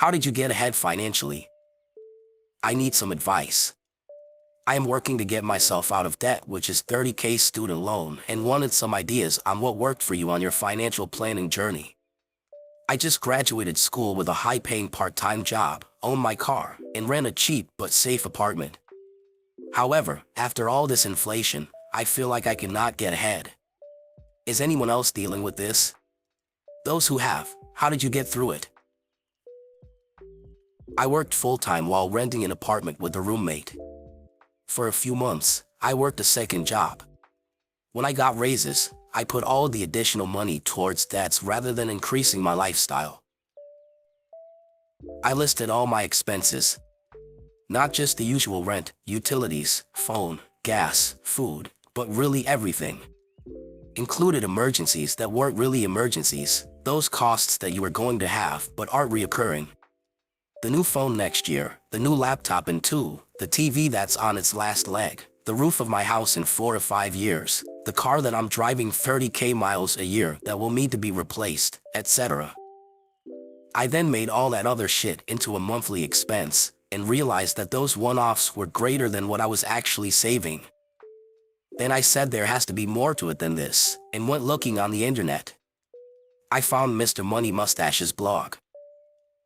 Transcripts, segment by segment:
How did you get ahead financially? I need some advice. I am working to get myself out of debt, which is $30K student loan, and wanted some ideas on what worked for you on your financial planning journey. I just graduated school with a high-paying part-time job, owned my car, and ran a cheap but safe apartment. However, after all this inflation, I feel like I cannot get ahead. Is anyone else dealing with this? Those who have, how did you get through it? I worked full-time while renting an apartment with a roommate. For a few months, I worked a second job. When I got raises, I put all the additional money towards debts rather than increasing my lifestyle. I listed all my expenses. Not just the usual rent, utilities, phone, gas, food, but really everything. Included emergencies that weren't really emergencies, those costs that you were going to have but aren't reoccurring. The new phone next year, the new laptop in 2, the TV that's on its last leg, the roof of my house in 4 to 5 years, the car that I'm driving 30K miles a year that will need to be replaced, etc. I then made all that other shit into a monthly expense, and realized that those one-offs were greater than what I was actually saving. Then I said there has to be more to it than this, and went looking on the internet. I found Mr. Money Mustache's blog.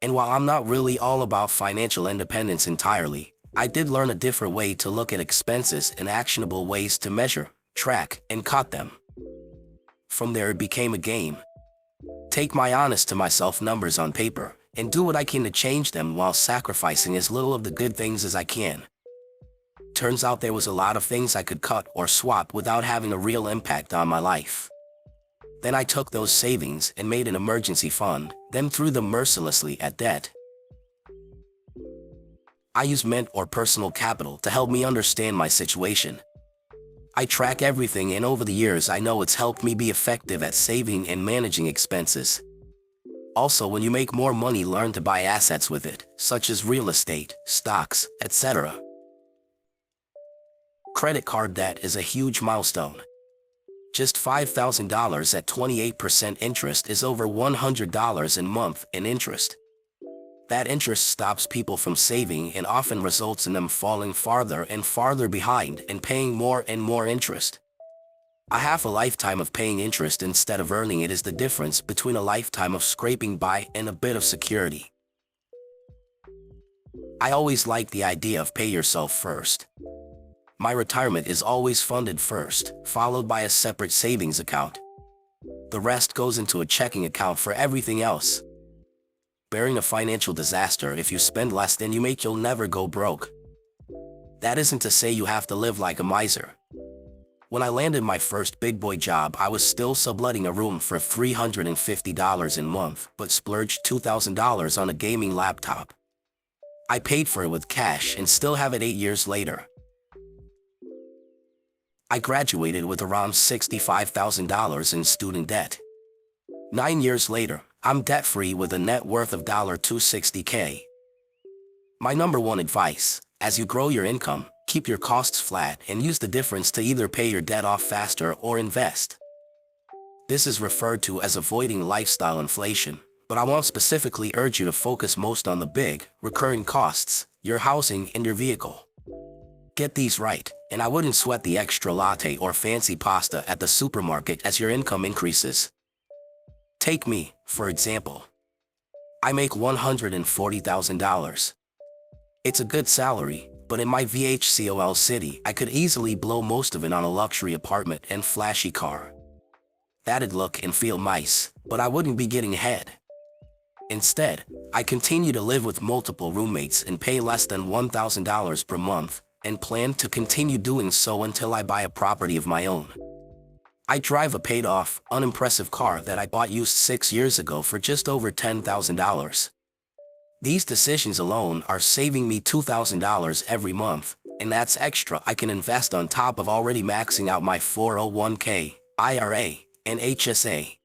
And while I'm not really all about financial independence entirely, I did learn a different way to look at expenses and actionable ways to measure, track, and cut them. From there it became a game. Take my honest to myself numbers on paper, and do what I can to change them while sacrificing as little of the good things as I can. Turns out there was a lot of things I could cut or swap without having a real impact on my life. Then I took those savings and made an emergency fund, then threw them mercilessly at debt. I use Mint or personal capital to help me understand my situation. I track everything, and over the years I know it's helped me be effective at saving and managing expenses. Also, when you make more money, learn to buy assets with it, such as real estate, stocks, etc. Credit card debt is a huge milestone. Just $5,000 at 28% interest is over $100 a month in interest. That interest stops people from saving and often results in them falling farther and farther behind and paying more and more interest. A half a lifetime of paying interest instead of earning it is the difference between a lifetime of scraping by and a bit of security. I always liked the idea of pay yourself first. My retirement is always funded first, followed by a separate savings account. The rest goes into a checking account for everything else. Bearing a financial disaster, if you spend less than you make, you'll never go broke. That isn't to say you have to live like a miser. When I landed my first big boy job, I was still subletting a room for $350 a month, but splurged $2,000 on a gaming laptop. I paid for it with cash and still have it 8 years later. I graduated with around $65,000 in student debt. 9 years later, I'm debt-free with a net worth of $260K. My number one advice, as you grow your income, keep your costs flat and use the difference to either pay your debt off faster or invest. This is referred to as avoiding lifestyle inflation, but I won't specifically urge you to focus most on the big, recurring costs, your housing and your vehicle. Get these right, and I wouldn't sweat the extra latte or fancy pasta at the supermarket as your income increases. Take me, for example. I make $140,000. It's a good salary, but in my VHCOL city, I could easily blow most of it on a luxury apartment and flashy car. That'd look and feel nice, but I wouldn't be getting ahead. Instead, I continue to live with multiple roommates and pay less than $1,000 per month, and plan to continue doing so until I buy a property of my own. I drive a paid-off, unimpressive car that I bought used 6 years ago for just over $10,000. These decisions alone are saving me $2,000 every month, and that's extra I can invest on top of already maxing out my 401k, IRA, and HSA.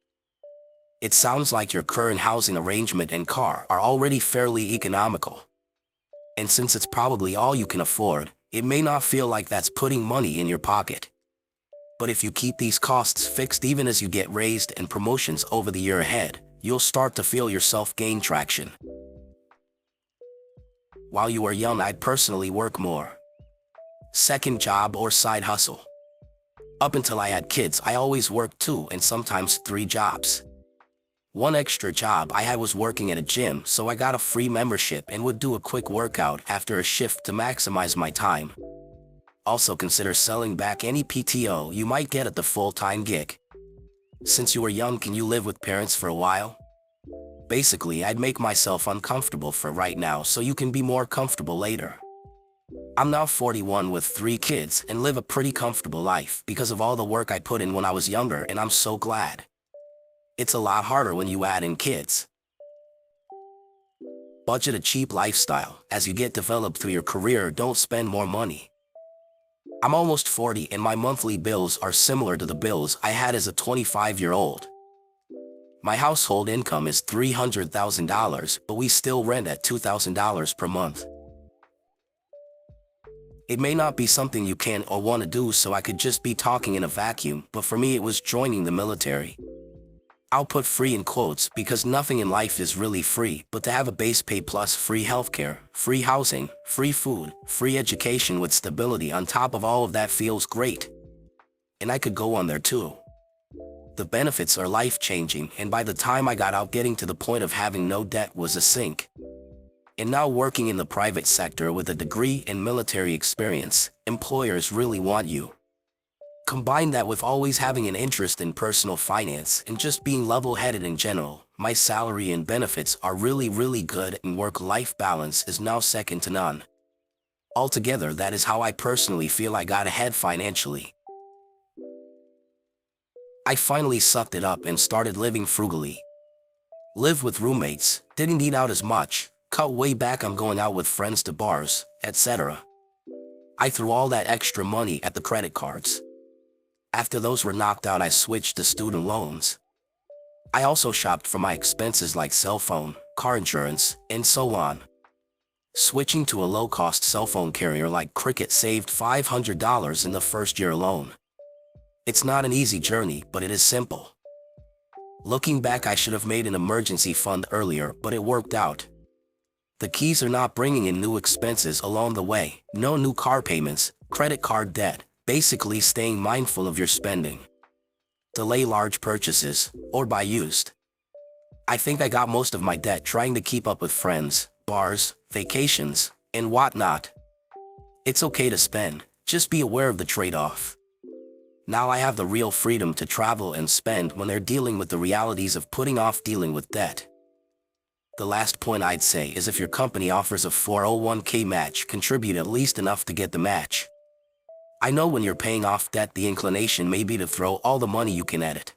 It sounds like your current housing arrangement and car are already fairly economical. And since it's probably all you can afford, it may not feel like that's putting money in your pocket. But if you keep these costs fixed even as you get raised and promotions over the year ahead, you'll start to feel yourself gain traction. While you are young, I'd personally work more. Second job or side hustle. Up until I had kids, I always worked 2 and sometimes 3 jobs. One extra job I had was working at a gym, so I got a free membership and would do a quick workout after a shift to maximize my time. Also consider selling back any PTO you might get at the full-time gig. Since you were young, can you live with parents for a while? Basically, I'd make myself uncomfortable for right now so you can be more comfortable later. I'm now 41 with 3 kids and live a pretty comfortable life because of all the work I put in when I was younger, and I'm so glad. It's a lot harder when you add in kids. Budget a cheap lifestyle. As you get developed through your career, don't spend more money. I'm almost 40 and my monthly bills are similar to the bills I had as a 25-year-old. My household income is $300,000, but we still rent at $2,000 per month. It may not be something you can or want to do, so I could just be talking in a vacuum, but for me it was joining the military. I'll put free in quotes because nothing in life is really free, but to have a base pay plus free healthcare, free housing, free food, free education with stability on top of all of that feels great. And I could go on there too. The benefits are life-changing, and by the time I got out, getting to the point of having no debt was a sink. And now working in the private sector with a degree and military experience, employers really want you. Combine that with always having an interest in personal finance and just being level-headed in general, my salary and benefits are really good, and work-life balance is now second to none. Altogether, that is how I personally feel I got ahead financially. I finally sucked it up and started living frugally. Lived with roommates, didn't eat out as much, cut way back on going out with friends to bars, etc. I threw all that extra money at the credit cards. After those were knocked out, I switched to student loans. I also shopped for my expenses like cell phone, car insurance, and so on. Switching to a low-cost cell phone carrier like Cricket saved $500 in the first year alone. It's not an easy journey, but it is simple. Looking back, I should have made an emergency fund earlier, but it worked out. The keys are not bringing in new expenses along the way, no new car payments, credit card debt, basically staying mindful of your spending. Delay large purchases, or buy used. I think I got most of my debt trying to keep up with friends, bars, vacations, and whatnot. It's okay to spend, just be aware of the trade-off. Now I have the real freedom to travel and spend when they're dealing with the realities of putting off dealing with debt. The last point I'd say is, if your company offers a 401k match, contribute at least enough to get the match. I know when you're paying off debt, the inclination may be to throw all the money you can at it.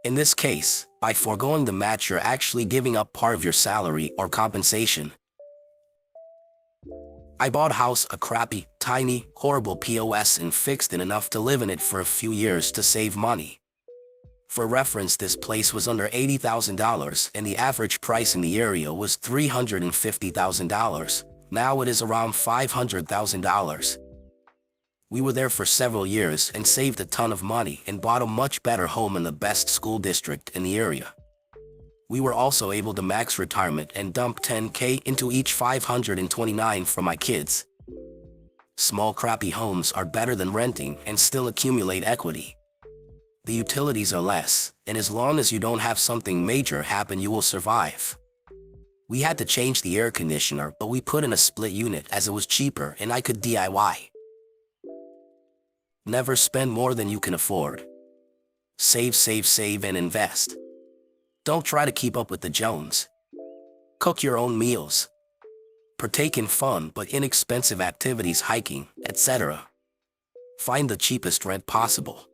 In this case, by foregoing the match, you're actually giving up part of your salary or compensation. I bought a house, a crappy, tiny, horrible POS, and fixed it enough to live in it for a few years to save money. For reference, this place was under $80,000 and the average price in the area was $350,000. Now it is around $500,000. We were there for several years and saved a ton of money and bought a much better home in the best school district in the area. We were also able to max retirement and dump $10,000 into each $529 for my kids. Small crappy homes are better than renting and still accumulate equity. The utilities are less, and as long as you don't have something major happen, you will survive. We had to change the air conditioner, but we put in a split unit as it was cheaper and I could DIY. Never spend more than you can afford. Save, and invest. Don't try to keep up with the Jones. Cook your own meals. Partake in fun but inexpensive activities, hiking, etc. Find the cheapest rent possible.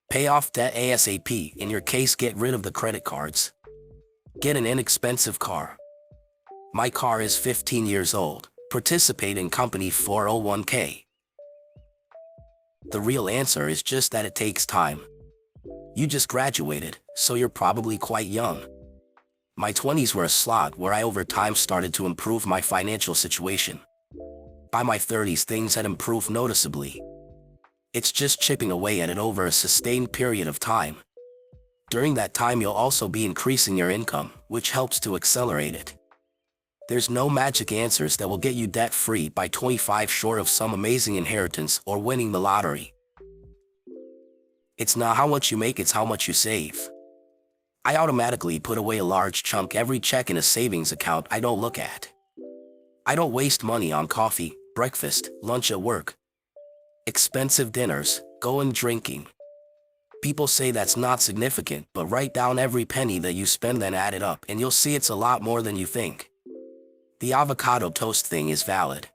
Pay off debt ASAP. In your case, get rid of the credit cards. Get an inexpensive car. My car is 15 years old. Participate in company 401k. The real answer is just that it takes time. You just graduated, so you're probably quite young. My 20s were a slog where I over time started to improve my financial situation. By my 30s, things had improved noticeably. It's just chipping away at it over a sustained period of time. During that time, you'll also be increasing your income, which helps to accelerate it. There's no magic answers that will get you debt-free by 25 short of some amazing inheritance or winning the lottery. It's not how much you make, it's how much you save. I automatically put away a large chunk every check in a savings account I don't look at. I don't waste money on coffee, breakfast, lunch at work, expensive dinners, going drinking. People say that's not significant, but write down every penny that you spend then add it up and you'll see it's a lot more than you think. The avocado toast thing is valid.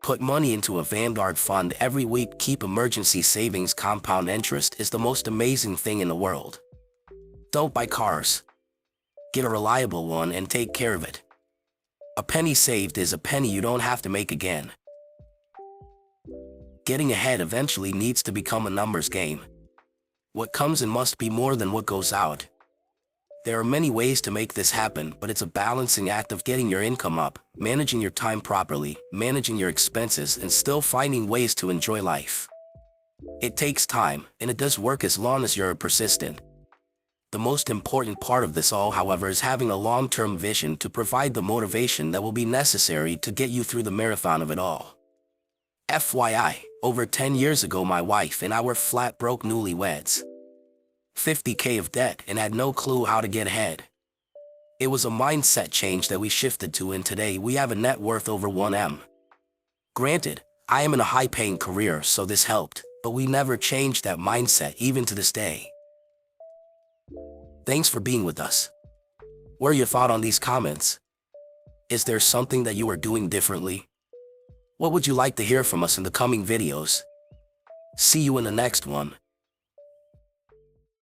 Put money into a Vanguard fund every week. Keep emergency savings. Compound interest is the most amazing thing in the world. Don't buy cars. Get a reliable one and take care of it. A penny saved is a penny you don't have to make again. Getting ahead eventually needs to become a numbers game. What comes in must be more than what goes out. There are many ways to make this happen, but it's a balancing act of getting your income up, managing your time properly, managing your expenses, and still finding ways to enjoy life. It takes time, and it does work as long as you're persistent. The most important part of this all, however, is having a long-term vision to provide the motivation that will be necessary to get you through the marathon of it all. FYI, over 10 years ago my wife and I were flat broke newlyweds. $50,000 of debt and had no clue how to get ahead. It was a mindset change that we shifted to, and today we have a net worth over 1 M. Granted, I am in a high-paying career, so this helped, but we never changed that mindset even to this day. Thanks for being with us. What are your thoughts on these comments? Is there something that you are doing differently? What would you like to hear from us in the coming videos? See you in the next one.